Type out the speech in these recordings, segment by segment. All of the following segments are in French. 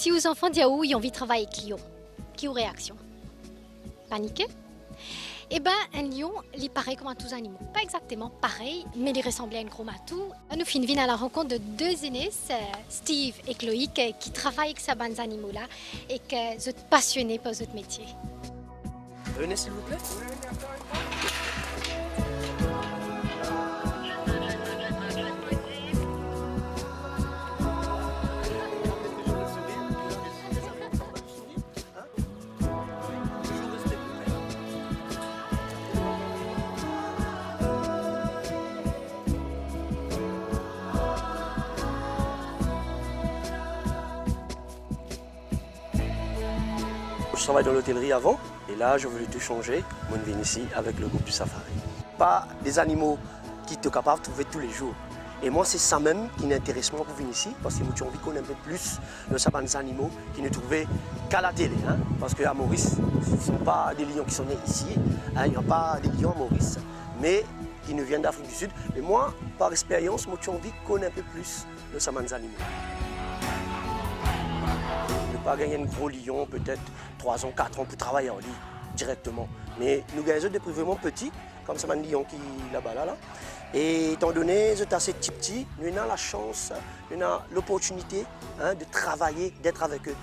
Si aux enfants disent où ils ont envie de travailler avec lion, qui ont réaction? Paniquer? Eh bien, un lion, il est pareil comme à tous les animaux. Pas exactement pareil, mais il ressemble à un gros matou. Nous finissons à la rencontre de deux aînés, Steve et Chloé, qui travaillent avec ces bons animaux-là et qui sont passionnés par ce métier. Venez s'il vous plaît. Je travaille dans l'hôtellerie avant et là je voulais tout changer. Moi je viens ici avec le groupe du safari. Pas des animaux qui sont capables de trouver tous les jours. Et moi c'est ça même qui m'intéresse moi pour venir ici parce que j'ai envie qu'on ait un peu plus de ces animaux qui ne trouvaient qu'à la télé. Hein? Parce qu'à Maurice, ce ne sont pas des lions qui sont nés ici, hein? Il n'y a pas des lions à Maurice, mais qui nous viennent d'Afrique du Sud. Mais moi, par expérience, j'ai envie qu'on ait un peu plus de ces animaux. Pas gagner un gros lion, peut-être 3 ans, 4 ans pour travailler en lit directement. Mais nous gagnons des prix vraiment petits, comme ce lion qui est là-bas. Là. Et étant donné que c'est assez petit, nous avons la chance, nous avons l'opportunité hein, de travailler, d'être avec eux.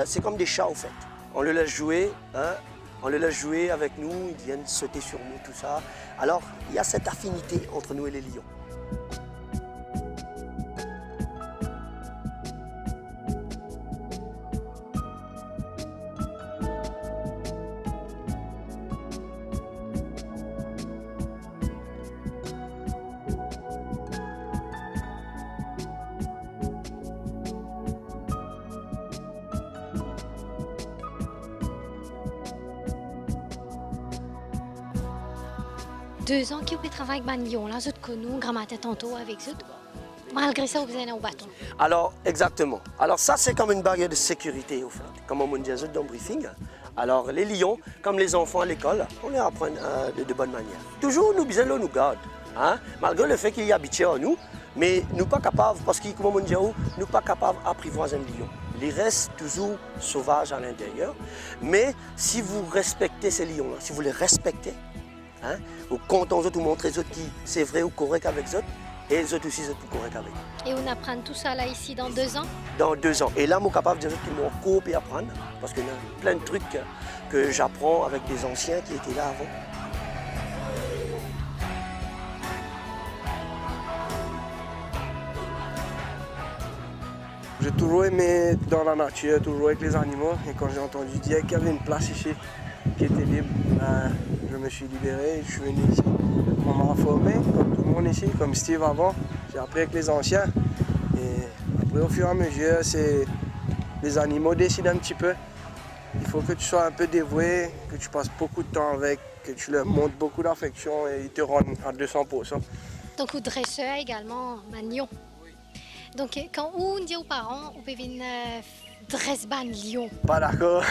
C'est comme des chats au fait. On les laisse jouer, hein, on les laisse jouer avec nous, ils viennent sauter sur nous, tout ça. Alors il y a cette affinité entre nous et les lions. Deux ans qu'ils travaillent avec les lions, là, vous connaissez, on grammatait tantôt avec eux. Malgré ça, vous avez un bâton. Alors, exactement. Alors ça, c'est comme une barrière de sécurité, au fait. Comme on dit dans le briefing. Alors, les lions, comme les enfants à l'école, on les apprend de bonne manière. Toujours, nous besoin nous garde. Hein? Malgré le fait qu'il y a habitué à nous, mais nous ne sommes pas capables, parce que, comme on dit, nous ne sommes pas capables d'apprivoiser un lion. Il reste toujours sauvage à l'intérieur. Mais si vous respectez ces lions-là, si vous les respectez, hein, vous comptez aux autres, vous montrez aux autres qui c'est vrai ou correct avec eux, et les autres aussi sont corrects avec eux. Et on apprend tout ça là ici dans 2 ans? Dans 2 ans. Et là, je suis capable de dire qu'ils m'ont coopé à apprendre, parce qu'il y a plein de trucs que j'apprends avec des anciens qui étaient là avant. J'ai toujours aimé être dans la nature, toujours avec les animaux. Et quand j'ai entendu dire qu'il y avait une place ici qui était libre, je me suis libéré et je suis venu ici. On m'a formé, comme tout le monde ici, comme Steve avant. J'ai appris avec les anciens. Et après, au fur et à mesure, les animaux décident un petit peu. Il faut que tu sois un peu dévoué, que tu passes beaucoup de temps avec, que tu leur montres beaucoup d'affection et ils te rendent à 200%. Donc, au dresseur également, lion. Donc, quand on dit aux parents, on peut venir dresser un lion. Pas d'accord.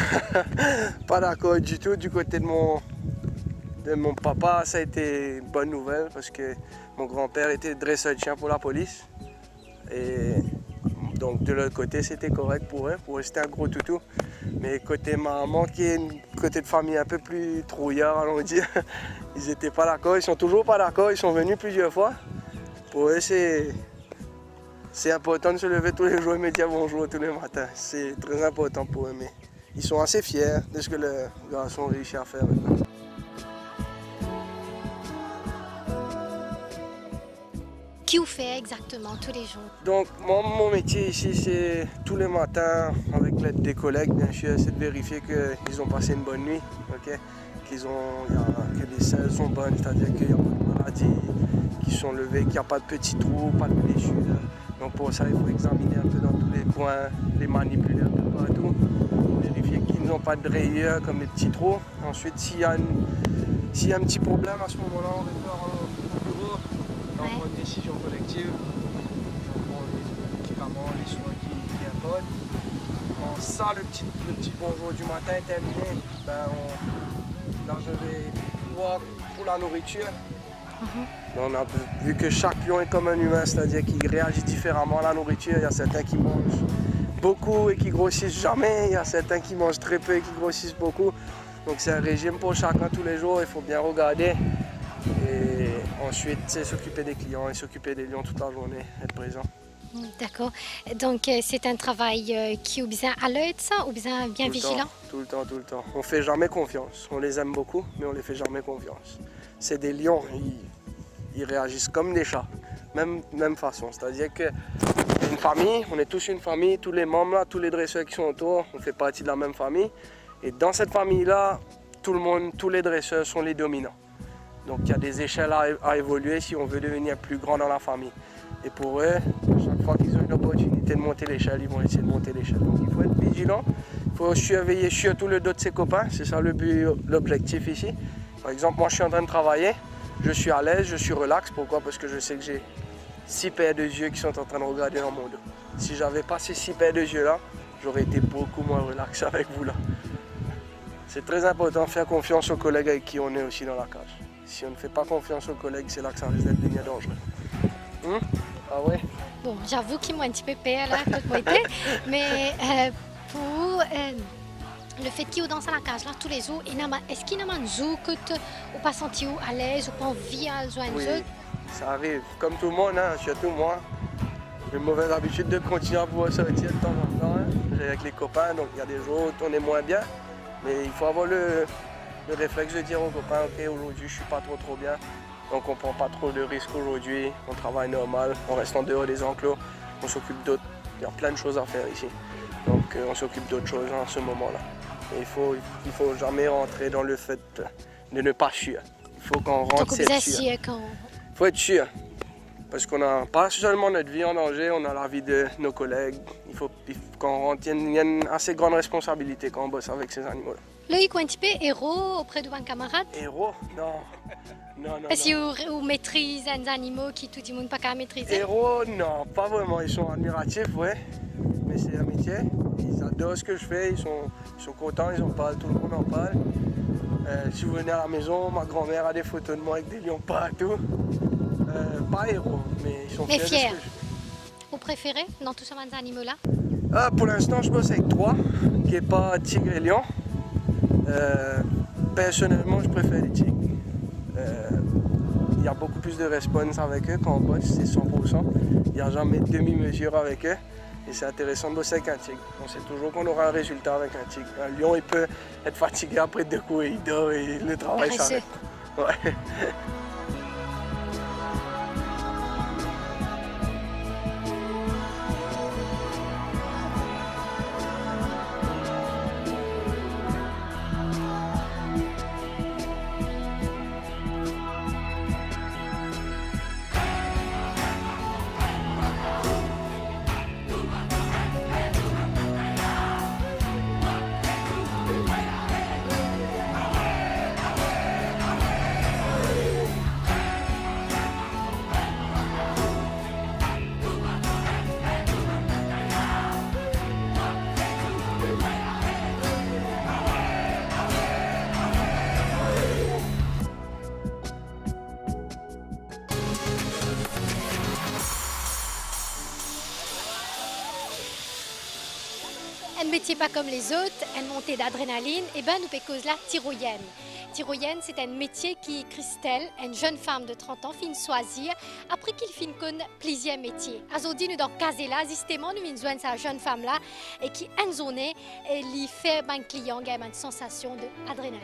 Pas d'accord du tout. Du côté de mon papa, ça a été une bonne nouvelle parce que mon grand-père était dresseur de chien pour la police. Et donc, de l'autre côté, c'était correct pour eux. Pour eux, c'était un gros toutou. Mais côté maman, qui est une côté de famille un peu plus trouillard, allons dire, ils n'étaient pas d'accord. Ils sont toujours pas d'accord. Ils sont venus plusieurs fois. Pour eux, c'est important de se lever tous les jours et me dire bonjour tous les matins. C'est très important pour eux, mais ils sont assez fiers de ce que leurs garçons ont réussi à faire maintenant. Qui vous fait exactement tous les jours? Donc mon métier ici, c'est tous les matins, avec l'aide des collègues, bien sûr, c'est de vérifier qu'ils ont passé une bonne nuit, okay? Que les selles sont bonnes, c'est-à-dire qu'il n'y a pas de maladie, qu'ils sont levés, qu'il n'y a pas de petits trous, pas de blessures. Donc pour ça, il faut examiner un peu dans tous les coins, les manipuler un peu partout, vérifier qu'ils n'ont pas de rayures comme des petits trous. Ensuite, s'il y a un petit problème, à ce moment-là, on réfère au bureau, on prend une décision collective, on prend les médicaments, les soins qui importent. Quand ça, le petit bonjour du matin est terminé, là je vais voir pour la nourriture. On a vu que chaque lion est comme un humain, c'est-à-dire qu'il réagit différemment à la nourriture. Il y a certains qui mangent beaucoup et qui grossissent jamais. Il y a certains qui mangent très peu et qui grossissent beaucoup. Donc c'est un régime pour chacun tous les jours, il faut bien regarder. Et ensuite, c'est s'occuper des clients et s'occuper des lions toute la journée, être présent. D'accord. Donc, c'est un travail qui est bien à l'œil, ça, ou bien vigilant? Tout le temps, tout le temps. On ne fait jamais confiance. On les aime beaucoup, mais on ne les fait jamais confiance. C'est des lions, ils réagissent comme des chats, même façon. C'est-à-dire qu'une famille, on est tous une famille, tous les membres, là, tous les dresseurs qui sont autour, on fait partie de la même famille. Et dans cette famille-là, tout le monde, tous les dresseurs sont les dominants. Donc il y a des échelles à évoluer si on veut devenir plus grand dans la famille. Et pour eux, chaque fois qu'ils ont une opportunité de monter l'échelle, ils vont essayer de monter l'échelle. Donc il faut être vigilant, il faut surveiller surtout le dos de ses copains, c'est ça le but, l'objectif ici. Par exemple, moi je suis en train de travailler, je suis à l'aise, je suis relax. Pourquoi? Parce que je sais que j'ai 6 paires de yeux qui sont en train de regarder dans mon dos. Si j'avais pas ces 6 paires de yeux-là, j'aurais été beaucoup moins relax avec vous là. C'est très important de faire confiance aux collègues avec qui on est aussi dans la cage. Si on ne fait pas confiance aux collègues, c'est là que ça risque d'être bien dangereux. Ah ouais? Bon, j'avoue qu'ils m'ont un petit peu peur là, toute moi été, mais pour le fait qu'ils dansent à la cage là tous les jours, est-ce qu'il y a un jour que tu n'as pas senti à l'aise ou pas envie à joindre Oui, eux? ça arrive. Comme tout le monde, hein, surtout moi. J'ai une mauvaise habitude de continuer à pouvoir sortir de temps en temps hein, avec les copains, donc il y a des jours où on est moins bien. Mais il faut avoir le réflexe de dire aux copains, ok, aujourd'hui je suis pas trop bien. Donc on ne prend pas trop de risques aujourd'hui, on travaille normal, on reste en dehors des enclos, on s'occupe d'autres. Il y a plein de choses à faire ici. Donc on s'occupe d'autres choses en ce moment-là. Et il faut jamais rentrer dans le fait de ne pas fuir. Il faut qu'on rentre, c'est sûr. Il faut être sûr. Parce qu'on n'a pas seulement notre vie en danger, on a la vie de nos collègues. Il faut qu'on rentre, il y a une assez grande responsabilité quand on bosse avec ces animaux-là. Loïc, un petit peu héros auprès de vos camarades? Héros? Non. Est-ce que vous maîtrisez des animaux qui tout le monde pas qu'à maîtriser? Héros, non, pas vraiment. Ils sont admiratifs, ouais. Mais c'est un métier. Ils adorent ce que je fais, ils sont contents, ils en parlent, tout le monde en parle. Si vous venez à la maison, ma grand-mère a des photos de moi avec des lions partout. Pas héros, mais ils sont fiers de ce que je fais. Vous préférez dans tous ces animaux-là? Pour l'instant, je bosse avec 3, qui n'est pas tigre et lion. Personnellement, je préfère les tigres. Il y a beaucoup plus de response avec eux quand on bosse, c'est 100%. Il n'y a jamais de demi-mesure avec eux. Et c'est intéressant de bosser avec un tigre. On sait toujours qu'on aura un résultat avec un tigre. Un lion, il peut être fatigué après 2 coups et il dort et le travail s'arrête. Ouais. Un métier pas comme les autres, une montée d'adrénaline, et ben nous pécose la tyrolienne. Tyrolienne, c'est un métier qui Christelle, une jeune femme de 30 ans, fin choisir après qu'il fin connaît plusieurs métiers. Aujourd'hui, nous dans Casella, justement, nous venons joindre cette jeune femme-là et qui, en journée, lui fait un client qui a une sensation d'adrénaline.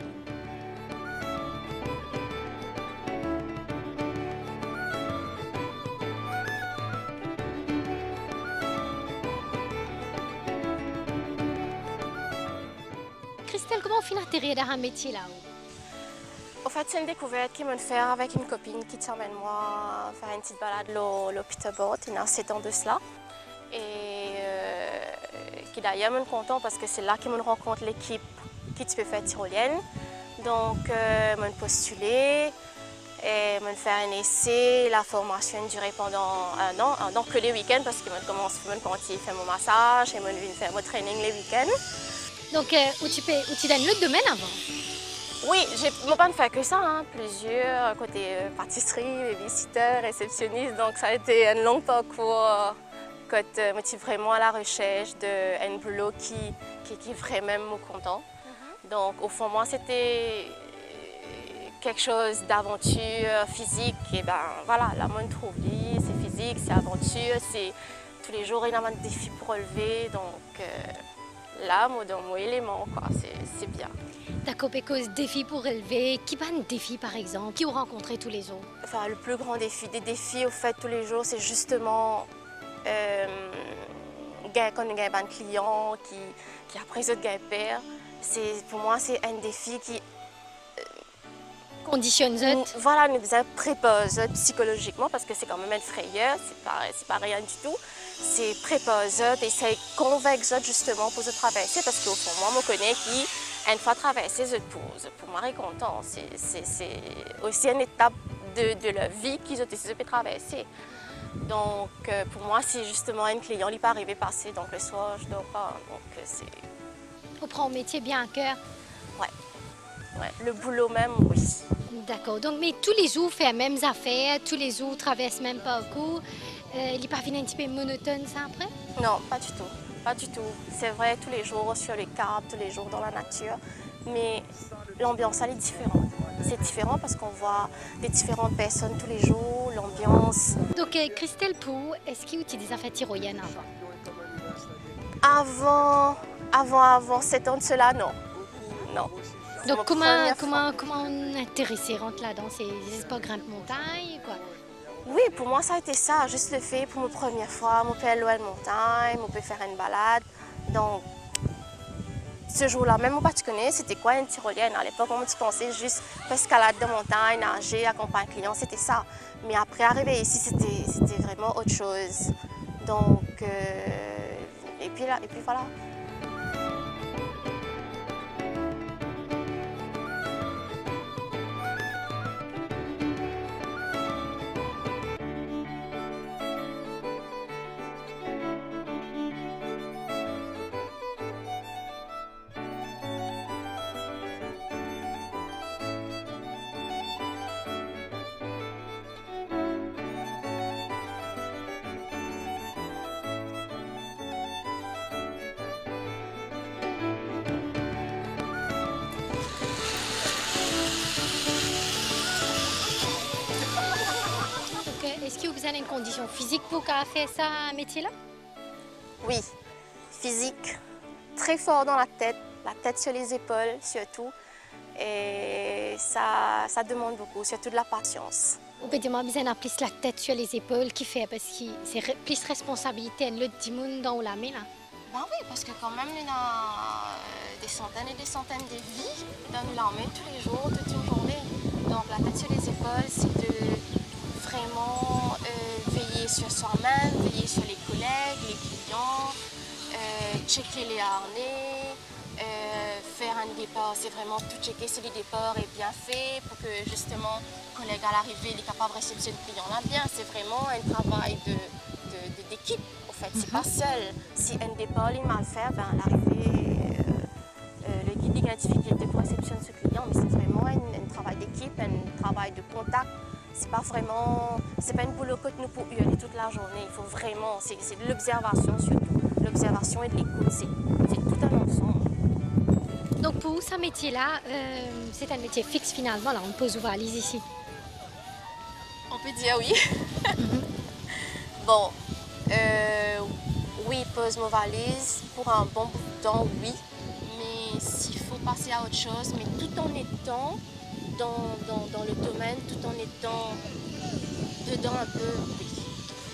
Christelle, comment on finit atterrir dans un métier là-haut? En fait, c'est une découverte qu'ils m'ont fait avec une copine qui t'emmène moi faire une petite balade au Peterboard, il y a 7 ans de cela. Et qui d'ailleurs me content parce que c'est là qu'ils me rencontre l'équipe qui te peut faire tyrolienne. Donc, m'ont postulé et m'ont fait un essai. La formation a duré pendant un an que les week-ends parce qu'ils m'ont commencé quand ils font mon massage et m'ont venu faire mon training les week-ends. Donc, où tu donnes le domaine avant? Oui, je ne pas faire que ça, hein. Plusieurs, côté pâtisserie, babysitter, réceptionniste, donc ça a été un long parcours me motive vraiment à la recherche d'un boulot qui est vraiment content. Donc, au fond, moi, c'était quelque chose d'aventure physique. Et ben voilà, là, moi, je trouve c'est physique, c'est aventure, c'est tous les jours, il y a un défi pour relever. Donc, là, moi, dans mon élément, quoi, c'est bien. D'accord, parce défi pour relever, qui pas un défi par exemple, qui vous rencontrez tous les jours? Enfin, le plus grand défi, des défis au fait tous les jours, c'est justement quand on a un client qui après ça gagne père. Pour moi, c'est un défi qui Conditionne voilà, nous prépare psychologiquement parce que c'est quand même un frayeur, c'est pas rien du tout. C'est préparer et c'est convaincre justement pour se traverser parce qu'au fond, moi, je connais qui, une fois traversé, je pose. Pour moi, je suis content. C'est aussi une étape de la vie qu'ils ont décidé de traverser. Donc, pour moi, c'est justement un client qui n'est pas arrivé passer. Donc, le soir, je ne dors pas. Donc, c'est... On prend le métier bien à cœur. Ouais, le boulot même, oui. D'accord. Donc, mais tous les jours, fait les mêmes affaires, tous les jours, traverse le même parcours. Il n'est pas fini un petit peu monotone, ça, après? Non, pas du tout. Pas du tout. C'est vrai, tous les jours sur les cartes, tous les jours dans la nature. Mais l'ambiance, elle est différente. C'est différent parce qu'on voit des différentes personnes tous les jours, l'ambiance. Donc, Christelle Pou, est-ce qu'il utilise des affaires tyroliennes avant? Avant 7 ans de cela, non. Non. Donc, comment on est intéressé rentre là-dedans? C'est pas grimpe-montagne, quoi? Oui, pour moi, ça a été ça. Juste le fait pour ma première fois, on peut aller loin de montagne, on peut faire une balade. Donc, ce jour-là, même pas tu connais, c'était quoi une tyrolienne? À l'époque, on pensait juste escalade de montagne, nager, accompagner un client, c'était ça. Mais après, arriver ici, c'était vraiment autre chose. Donc, et puis voilà. Est-ce que vous avez une condition physique pour faire ça, un métier-là? Oui, physique, très fort dans la tête sur les épaules surtout. Et ça demande beaucoup, surtout de la patience. On peut dire que vous avez plus la tête sur les épaules qui fait parce que c'est plus responsabilité de l'autre dans la main là. Ben oui, parce que quand même, il y a des centaines et des centaines de vies dans l'armée tous les jours, toute une journée. Donc la tête sur les épaules, c'est de vraiment veiller sur soi-même, veiller sur les collègues, les clients, checker les harnais, faire un départ, c'est vraiment tout checker si le départ est bien fait pour que justement le collègue à l'arrivée est capable de réceptionner le client là bien. C'est vraiment un travail d'équipe en fait, c'est pas seul. Si un départ est mal fait, ben, à l'arrivée, le guide identifie qu'il était pour réceptionner ce client, mais c'est vraiment un travail d'équipe, un travail de contact. C'est pas un boulot que nous pour hurler toute la journée. Il faut vraiment, c'est de l'observation surtout. L'observation et de l'écoute, c'est tout un ensemble. Donc pour vous, ce métier-là, c'est un métier fixe finalement, là on pose vos valises ici. On peut dire oui. Bon, oui, pose mes valises pour un bon bout de temps, oui. Mais s'il faut passer à autre chose, mais tout en étant dans le domaine, tout en étant dedans un peu, oui.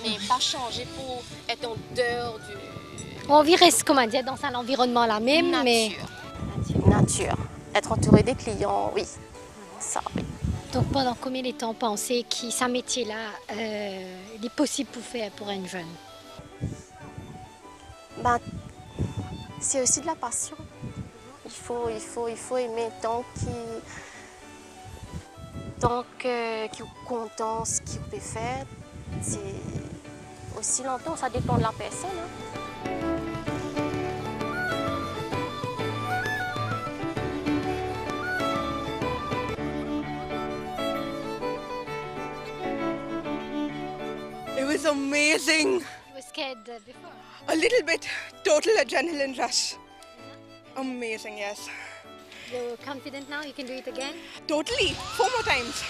Mais pas changer pour être en dehors du... On reste, comment dire, dans un environnement là même, nature. mais... Nature. Être entouré des clients, oui. Ça, oui. Donc pendant combien de temps pensez que ce métier-là il est possible pour faire pour un jeune? Ben, c'est aussi de la passion. Il faut aimer tant qu'il est content ce qu'il peut faire. C'est aussi longtemps, ça dépend de la personne. Hein. It was amazing. It was scared before? A little bit. Total adrenaline rush. Amazing, yes. You're confident now? You can do it again? Totally. 4 more times.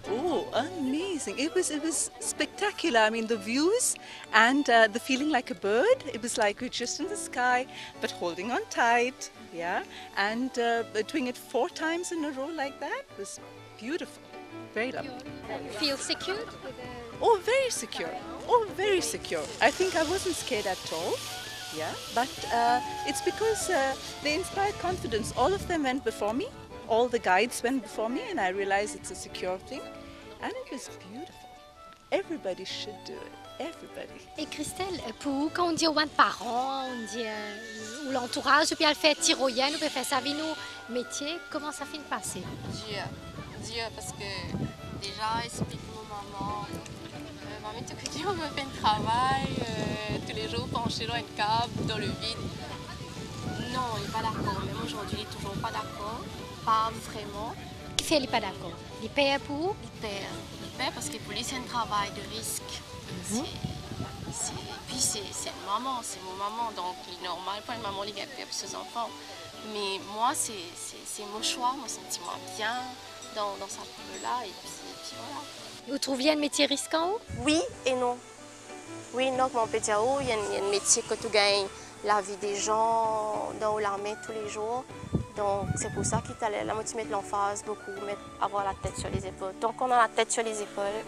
Oh, amazing. It was spectacular. I mean, the views and the feeling like a bird. It was like we're just in the sky, but holding on tight, yeah. And doing it 4 times in a row like that was beautiful. Very lovely. You feel secure? Oh, very secure. Oh, very secure. I think I wasn't scared at all. Yeah, but it's because they inspired confidence. All of them went before me. All the guides went before me, and I realized it's a secure thing. And it was beautiful. Everybody should do it. Everybody. Et Christelle, pour quand on dit aux parents, on dit ou l'entourage, ou bien elle fait tyrolienne, ou bien elle fait ça avec nos métiers, comment ça finit de passer? Dieu, parce que déjà, explique-moi maman. Maman, tu que Dieu me fait un travail, tous les jours penché dans une cave, dans le vide. Non, il n'est pas d'accord. Même aujourd'hui, il n'est toujours pas d'accord. Pas vraiment. Qui fait, elle n'est pas d'accord? Il paye pour? Il paie parce que pour lui, c'est un travail de risque. Puis c'est une maman, c'est mon maman, donc il est normal pour une maman de garder pour ses enfants. Mais moi, c'est mon choix, moi, je me sens bien dans sa poule-là, et puis voilà. Vous trouviez un métier risquant? Oui et non. Oui, non, comme on peut dire, il y a un métier que tu gagnes la vie des gens dans l'armée tous les jours. Donc c'est pour ça qu'il t'allait la moitié mettre l'emphase beaucoup, avoir la tête sur les épaules. Donc on a la tête sur les épaules.